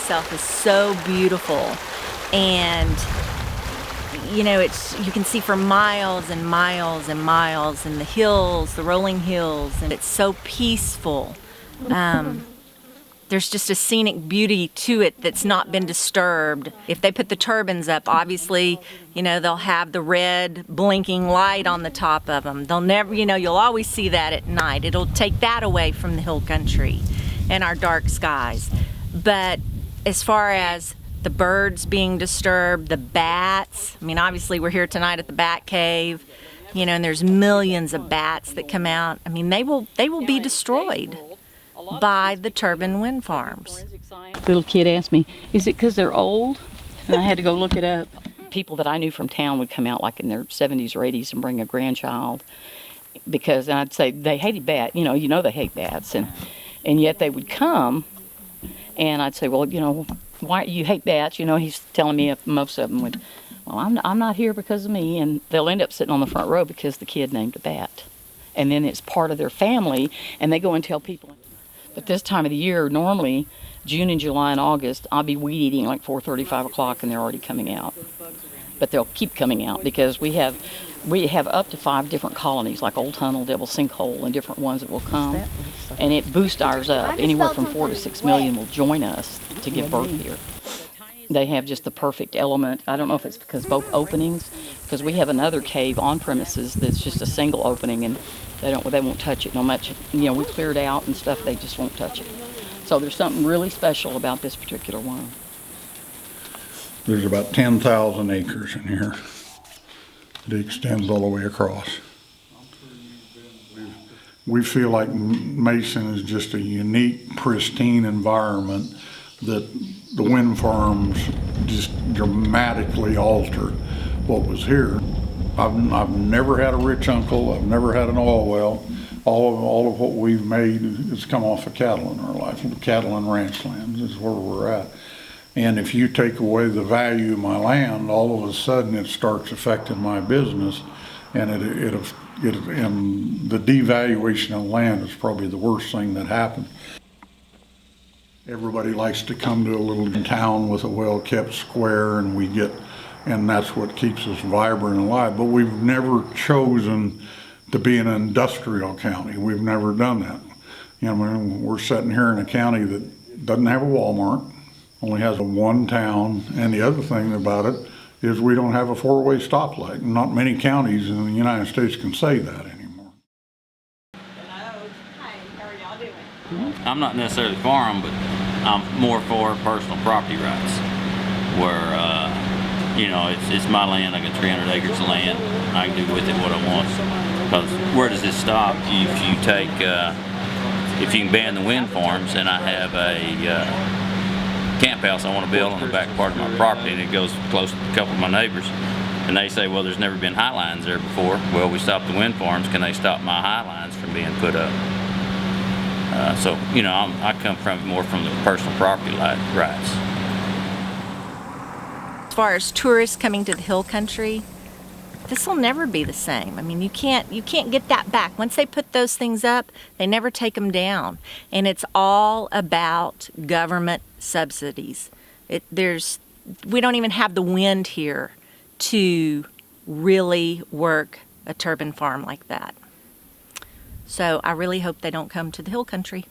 itself is so beautiful, and you know, you can see for miles and miles and miles, and the hills, the rolling hills, and it's so peaceful. There's just a scenic beauty to it that's not been disturbed. If they put the turbines up, obviously, you know, they'll have the red blinking light on the top of them. They'll never, you know, you'll always see that at night. It'll take that away from the hill country and our dark skies. But as far as the birds being disturbed, the bats, I mean, obviously we're here tonight at the Bat Cave, you know, and there's millions of bats that come out. I mean, they will be destroyed by the turbine wind farms. Little kid asked me, is it because they're old? And I had to go look it up. People that I knew from town would come out like in their 70s or 80s and bring a grandchild, because I'd say they hated bats. You know they hate bats, and yet they would come, and I'd say, well, you know, why you hate bats? You know, he's telling me most of them would, well, I'm not here because of me, and they'll end up sitting on the front row because the kid named a bat, and then it's part of their family, and they go and tell people. But this time of the year, normally, June and July and August, I'll be weed eating like 4:30, 5 o'clock, and they're already coming out. But they'll keep coming out because we have up to 5 different colonies, like Old Tunnel, Devil Sinkhole, and different ones that will come. And it boosts ours up. Anywhere from 4 to 6 million will join us to give birth here. They have just the perfect element. I don't know if it's because both openings, because we have another cave on premises that's just a single opening, and they won't touch it no much. You know, we cleared out and stuff, they just won't touch it. So there's something really special about this particular one. There's about 10,000 acres in here. It extends all the way across. We feel like Mason is just a unique, pristine environment that the wind farms just dramatically altered what was here. I've never had a rich uncle. I've never had an oil well. All of what we've made has come off of cattle in our life. Cattle and ranch lands is where we're at. And if you take away the value of my land, all of a sudden it starts affecting my business, and and the devaluation of land is probably the worst thing that happened. Everybody likes to come to a little town with a well-kept square, and that's what keeps us vibrant and alive. But we've never chosen to be an industrial county. We've never done that. You know, I mean, we're sitting here in a county that doesn't have a Walmart, only has one town, and the other thing about it is we don't have a 4-way stoplight. Not many counties in the United States can say that anymore. Hello. Hi, how are y'all doing? I'm not necessarily for them, but I'm more for personal property rights, where you know, it's my land. I got 300 acres of land. I can do with it what I want. Because where does this stop? If you can ban the wind farms, and I have a camp house I want to build on the back part of my property, and it goes close to a couple of my neighbors, and they say, well, there's never been high lines there before. Well, we stopped the wind farms. Can they stop my high lines from being put up? So, you know, I come more from the personal property rights. As far as tourists coming to the hill country, this will never be the same. I mean, you can't get that back. Once they put those things up, they never take them down. And it's all about government subsidies. We don't even have the wind here to really work a turbine farm like that. So I really hope they don't come to the hill country.